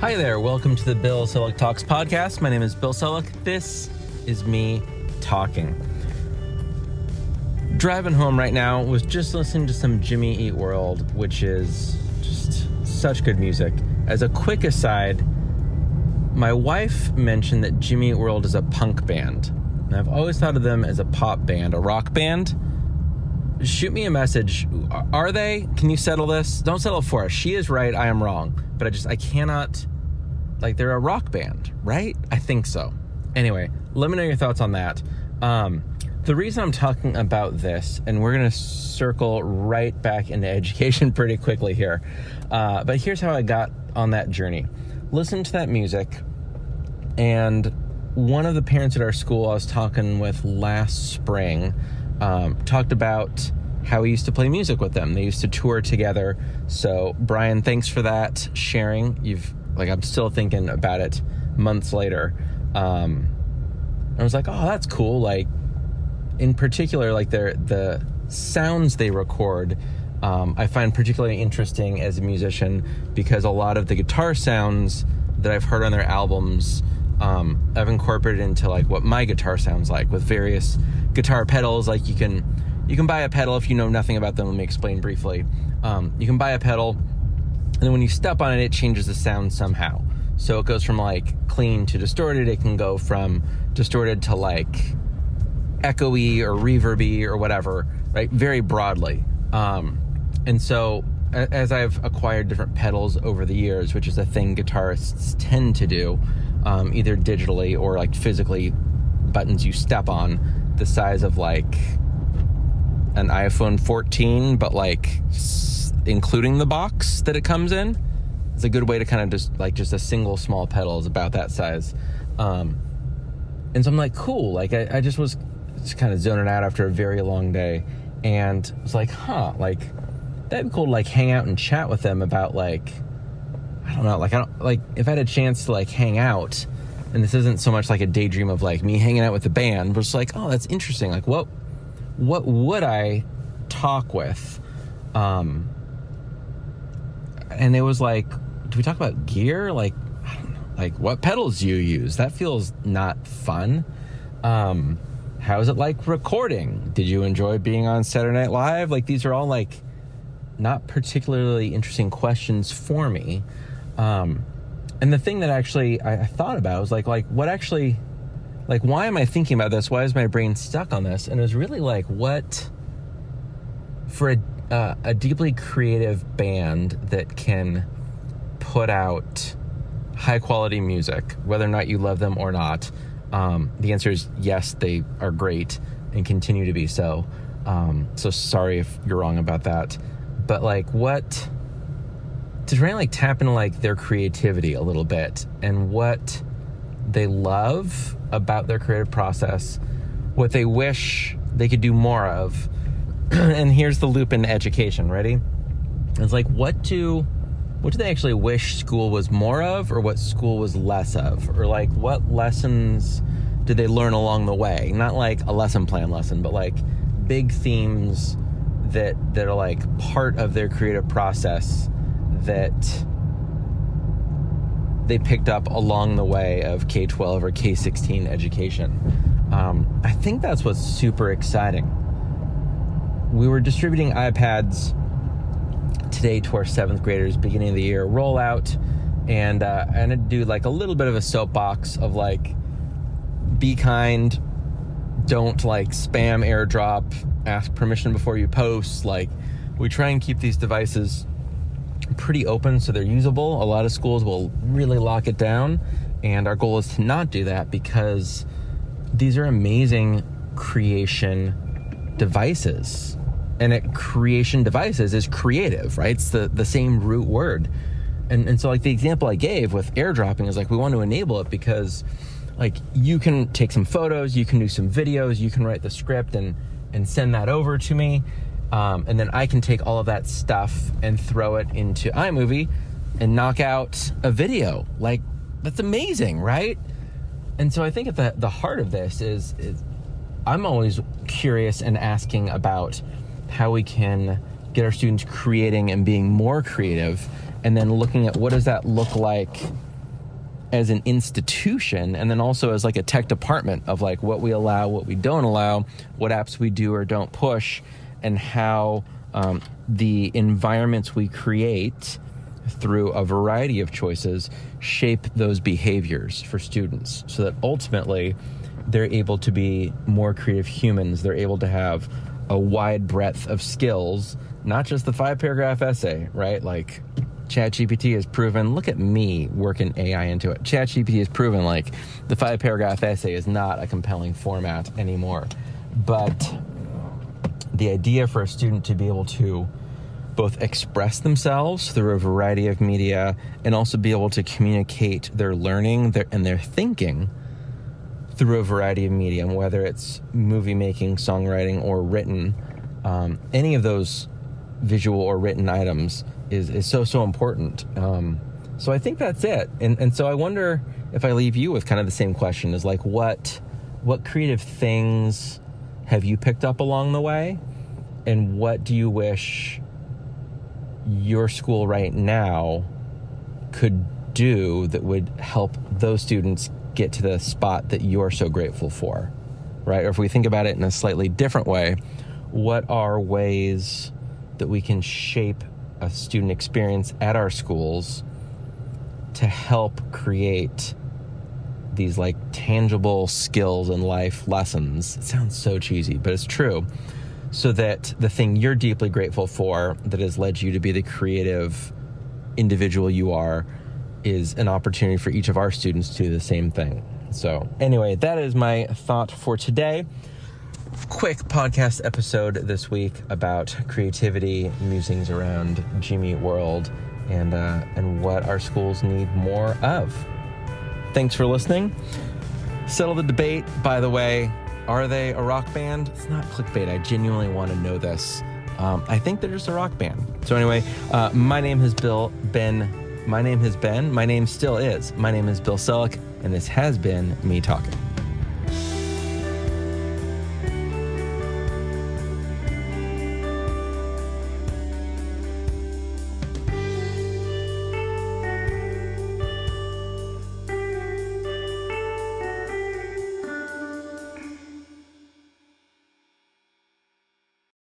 Hi there, welcome to the Bill Selak Talks podcast. My name is Bill Selak. This is me talking. Driving home right now, was just listening to some Jimmy Eat World, which is just such good music. As a quick aside, my wife mentioned that Jimmy Eat World is a punk band. And I've always thought of them as a pop band, a rock band. Shoot me a message. Are they? Can you settle this? Don't settle for us. She is right, I am wrong. But I cannot, they're a rock band, right? I think so. Anyway, let me know your thoughts on that. The reason I'm talking about this, and we're going to circle right back into education pretty quickly here, but here's how I got on that journey. Listen to that music, and one of the parents at our school I was talking with last spring talked about how he used to play music with them. They used to tour together. So Brian, thanks for that sharing. I'm still thinking about it months later. I was like, oh, that's cool. In particular, the sounds they record, I find particularly interesting as a musician because a lot of the guitar sounds that I've heard on their albums, I've incorporated into what my guitar sounds like with various guitar pedals. You can buy a pedal if you know nothing about them. Let me explain briefly. You can buy a pedal, and then when you step on it, it changes the sound somehow. So it goes from clean to distorted. It can go from distorted to echoey or reverby or whatever, right? Very broadly. And so as I've acquired different pedals over the years, which is a thing guitarists tend to do, either digitally or physically, buttons you step on the size of an iPhone 14, but including the box that it comes in. It's a good way to kind of just a single small pedal is about that size. And so I'm cool. I just was kind of zoning out after a very long day, and was that'd be cool to hang out and chat with them about I don't know, if I had a chance to hang out, and this isn't so much a daydream of me hanging out with the band, but it's oh, that's interesting. What would I talk with? And it was do we talk about gear? I don't know, what pedals do you use? That feels not fun. How is it recording? Did you enjoy being on Saturday Night Live? These are all not particularly interesting questions for me. And the thing that actually I thought about was what actually, why am I thinking about this? Why is my brain stuck on this? And it was really what, for a deeply creative band that can put out high quality music, whether or not you love them or not, the answer is yes, they are great and continue to be so. So sorry if you're wrong about that. But what, to try and tap into their creativity a little bit and what they love about their creative process, what they wish they could do more of. And here's the loop into education. Ready? It's what do they actually wish school was more of, or what school was less of? Or what lessons did they learn along the way? Not a lesson plan lesson, but big themes that are part of their creative process that they picked up along the way of K-12 or K-16 education. I think that's what's super exciting. We were distributing iPads today to our 7th graders, beginning of the year rollout, and I had to do a little bit of a soapbox of be kind, don't spam airdrop, ask permission before you post. We try and keep these devices pretty open so they're usable. A lot of schools will really lock it down, and our goal is to not do that because these are amazing creation devices. And creation devices is creative, right? It's the same root word. And so the example I gave with airdropping is we want to enable it because you can take some photos, you can do some videos, you can write the script and send that over to me. And then I can take all of that stuff and throw it into iMovie and knock out a video. That's amazing, right? And so I think at the heart of this is I'm always curious and asking about how we can get our students creating and being more creative, and then looking at what does that look like as an institution, and then also as like a tech department of like what we allow, what we don't allow, what apps we do or don't push, and how the environments we create through a variety of choices shape those behaviors for students, so that ultimately they're able to be more creative humans. They're able to have a wide breadth of skills, not just the 5-paragraph essay, right? Like ChatGPT has proven, look at me working AI into it. ChatGPT has proven like the 5-paragraph essay is not a compelling format anymore. But the idea for a student to be able to both express themselves through a variety of media and also be able to communicate their learning and their thinking through a variety of medium, whether it's movie making, songwriting, or written, any of those visual or written items is so important. So I think that's it. And so I wonder if I leave you with kind of the same question, is like, what creative things have you picked up along the way? And what do you wish your school right now could do that would help those students get to the spot that you're so grateful for, right? Or if we think about it in a slightly different way, what are ways that we can shape a student experience at our schools to help create these like tangible skills and life lessons? It sounds so cheesy, but it's true. So that the thing you're deeply grateful for that has led you to be the creative individual you are is an opportunity for each of our students to do the same thing. So anyway, that is my thought for today. Quick podcast episode this week about creativity, musings around Jimmy Eat World, and what our schools need more of. Thanks for listening. Settle the debate, by the way. Are they a rock band? It's not clickbait. I genuinely want to know this. I think they're just a rock band. So anyway, my name still is. My name is Bill Selak, and this has been me talking.